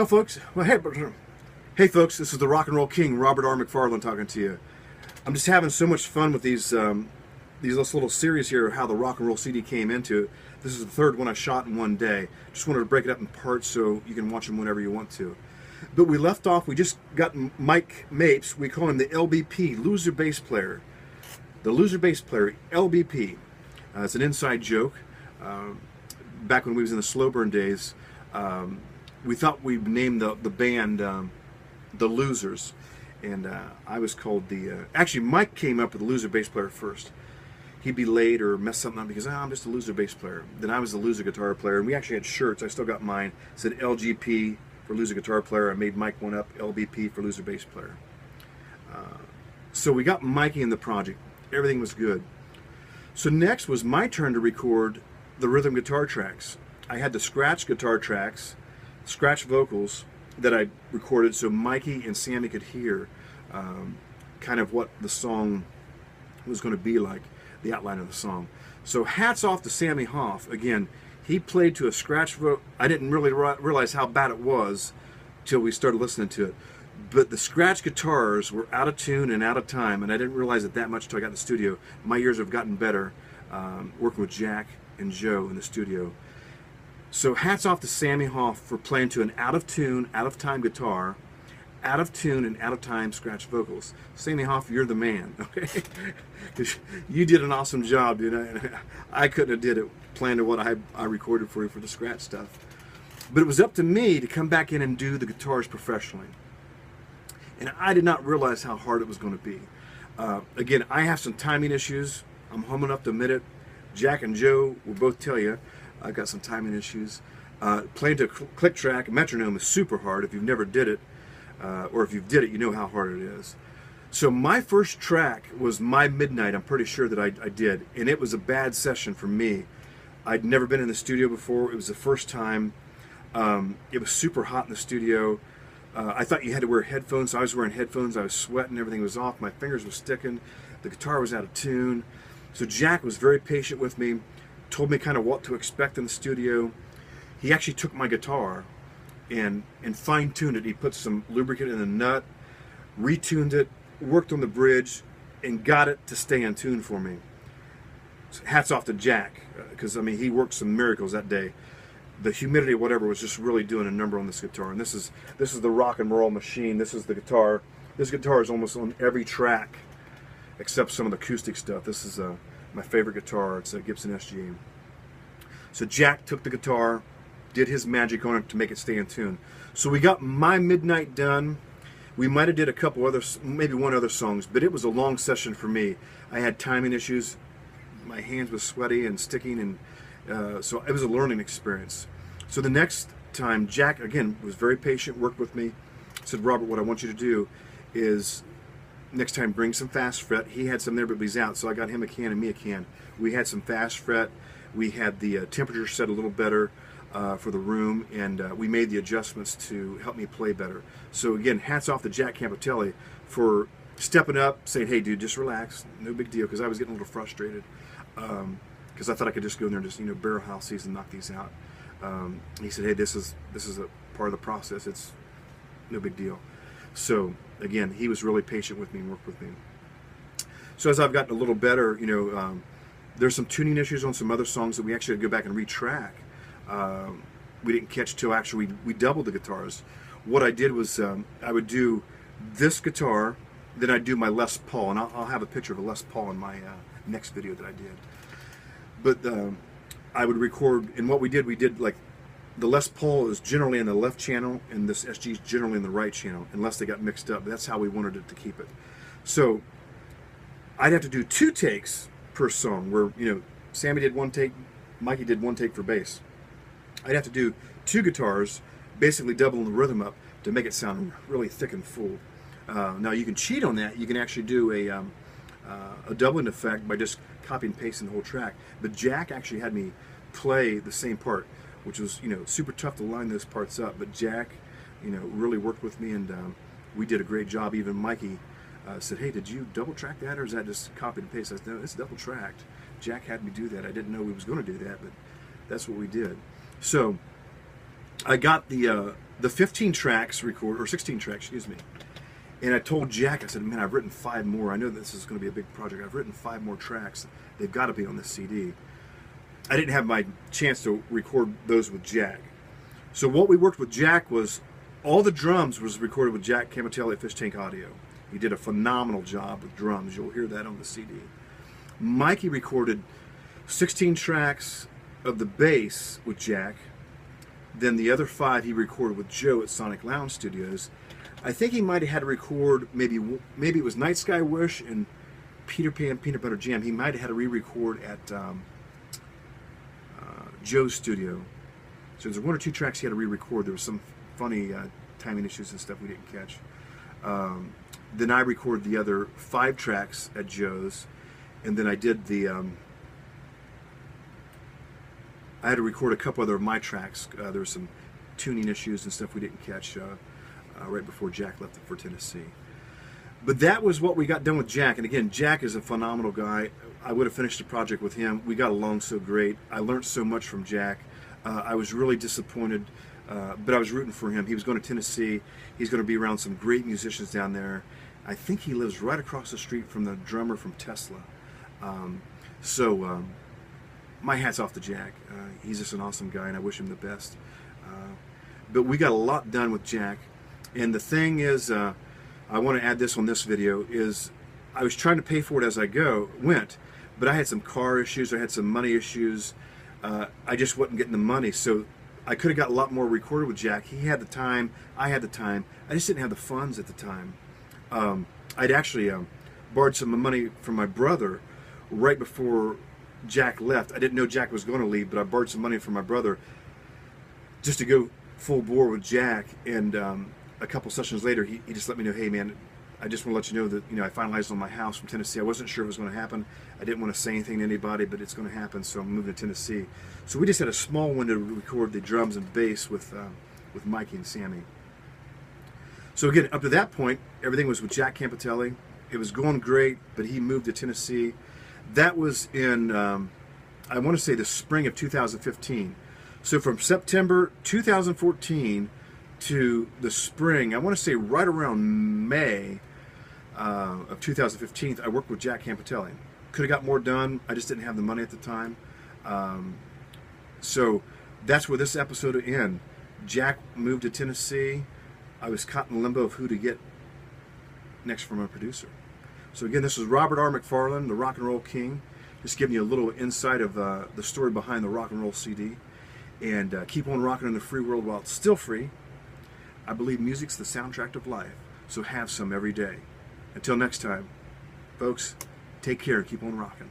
Oh, folks. Well, hey, folks. This is the Rock and Roll King, Robert R. McFarland, talking to you. I'm just having so much fun with these little series here of how the rock and roll CD came into it. This is the third one I shot in one day. Just wanted to break it up in parts so you can watch them whenever you want to. But we left off. We just got Mike Mapes. We call him the LBP, loser bass player. The loser bass player, LBP. It's an inside joke. Back when we was in the Slow Burn days, we thought we'd name the band the Losers, and I was called the. Actually, Mike came up with the loser bass player first. He'd be late or mess something up because I'm just a loser bass player. Then I was the loser guitar player, and we actually had shirts. I still got mine. It said LGP for loser guitar player. I made Mike one up, LBP for loser bass player. So we got Mikey in the project. Everything was good. So next was my turn to record the rhythm guitar tracks. I had the scratch guitar tracks, scratch vocals that I recorded so Mikey and Sammy could hear kind of what the song was going to be like, the outline of the song. So hats off to Sammy Hooff. Again, he played to a scratch vocal. I didn't really realize how bad it was till we started listening to it. But the scratch guitars were out of tune and out of time, and I didn't realize it that much until I got in the studio. My ears have gotten better working with Jack and Joe in the studio. So hats off to Sammy Hooff for playing to an out of tune, out of time guitar, out of tune and out of time scratch vocals. Sammy Hooff, you're the man, okay? Because you did an awesome job, dude. I couldn't have did it playing to what I recorded for you for the scratch stuff. But it was up to me to come back in and do the guitars professionally. And I did not realize how hard it was going to be. Again, I have some timing issues. I'm humble enough to admit it. Jack and Joe will both tell you I've got some timing issues. Playing to a click track, a metronome is super hard if you've never did it. Or if you've did it, you know how hard it is. So my first track was My Midnight. I'm pretty sure that I did. And it was a bad session for me. I'd never been in the studio before. It was the first time. It was super hot in the studio. I thought you had to wear headphones. So I was wearing headphones. I was sweating. Everything was off. My fingers were sticking. The guitar was out of tune. So Jack was very patient with me. Told me kind of what to expect in the studio. He actually took my guitar and fine-tuned it. He put some lubricant in the nut, retuned it, worked on the bridge, and got it to stay in tune for me. So hats off to Jack, because I mean he worked some miracles that day. The humidity, whatever, was just really doing a number on this guitar. And this is the rock and roll machine. This is the guitar. This guitar is almost on every track, except some of the acoustic stuff. This is my favorite guitar. It's a Gibson SG. So Jack took the guitar, did his magic on it to make it stay in tune. So we got My Midnight done. We might have did a couple other, maybe one other songs, but it was a long session for me. I had timing issues. My hands were sweaty and sticking, and so it was a learning experience. So the next time, Jack, again, was very patient, worked with me, said, Robert, what I want you to do is next time bring some fast fret. He had some there, but he's out, so I got him a can and me a can. We had some fast fret. We had the temperature set a little better for the room, and we made the adjustments to help me play better. So again, hats off to Jack Campetelli for stepping up, saying, hey dude, just relax, no big deal, because I was getting a little frustrated because I thought I could just go in there and just barrel house these and knock these out. He said, hey, this is a part of the process, it's no big deal. So again, he was really patient with me and worked with me. So as I've gotten a little better, there's some tuning issues on some other songs that we actually had to go back and retrack. We didn't catch till actually we doubled the guitars. What I did was I would do this guitar, then I'd do my Les Paul, and I'll have a picture of a Les Paul in my next video that I did. But I would record, and what we did like the Les Paul is generally in the left channel, and this SG is generally in the right channel, unless they got mixed up. But that's how we wanted it to keep it. So I'd have to do 2 takes per song, where Sammy did 1 take, Mikey did 1 take for bass. I'd have to do 2 guitars, basically doubling the rhythm up to make it sound really thick and full. Now you can cheat on that. You can actually do a doubling effect by just copy and pasting the whole track. But Jack actually had me play the same part, which was super tough to line those parts up. But Jack, really worked with me, and we did a great job. Even Mikey said, hey, did you double track that, or is that just copy and paste? I said, no, it's double tracked. Jack had me do that. I didn't know we was going to do that, but that's what we did. So I got the the 15 tracks or 16 tracks, excuse me. And I told Jack, I said, man, I've written 5 more. I know this is going to be a big project. I've written 5 more tracks. They've got to be on this CD. I didn't have my chance to record those with Jack. So what we worked with Jack was, all the drums was recorded with Jack Campetelli at Fish Tank Audio. He did a phenomenal job with drums. You'll hear that on the CD. Mikey recorded 16 tracks of the bass with Jack. Then the other 5 he recorded with Joe at Sonic Lounge Studios. I think he might have had to record, maybe it was Night Sky Wish and Peter Pan Peanut Butter Jam. He might have had to re-record at Joe's studio. So there's 1 or 2 tracks he had to re-record. There was some funny timing issues and stuff we didn't catch. Then I recorded the other 5 tracks at Joe's, and then I did the I had to record a couple other of my tracks. There were some tuning issues and stuff we didn't catch right before Jack left for Tennessee. But that was what we got done with Jack. And again, Jack is a phenomenal guy. I would have finished the project with him. We got along so great. I learned so much from Jack. I was really disappointed, but I was rooting for him. He was going to Tennessee. He's going to be around some great musicians down there. I think he lives right across the street from the drummer from Tesla. My hat's off to Jack. He's just an awesome guy, and I wish him the best. But we got a lot done with Jack. And the thing is, I want to add this on this video, is I was trying to pay for it as I went, but I had some car issues, I had some money issues. I just wasn't getting the money, so I could have got a lot more recorded with Jack. He had the time, I had the time. I just didn't have the funds at the time. I'd actually borrowed some money from my brother right before Jack left. I didn't know Jack was going to leave, but I borrowed some money from my brother just to go full bore with Jack. And a couple sessions later, he just let me know, hey man, I just want to let you know that I finalized on my house from Tennessee. I wasn't sure it was going to happen. I didn't want to say anything to anybody, but it's going to happen, so I'm moving to Tennessee. So we just had a small window to record the drums and bass with Mikey and Sammy. So again, up to that point, everything was with Jack Campetelli. It was going great, but he moved to Tennessee. That was in, I want to say, the spring of 2015. So from September 2014 to the spring, I want to say right around May of 2015, I worked with Jack Campetelli. Could have got more done. I just didn't have the money at the time. So that's where this episode will end. Jack moved to Tennessee. I was caught in limbo of who to get next from a producer. So again, this is Robert R. McFarland, the Rock and Roll King, just giving you a little insight of the story behind the Rock and Roll CD. And keep on rocking in the free world while it's still free. I believe music's the soundtrack of life, so have some every day. Until next time, folks, take care and keep on rocking.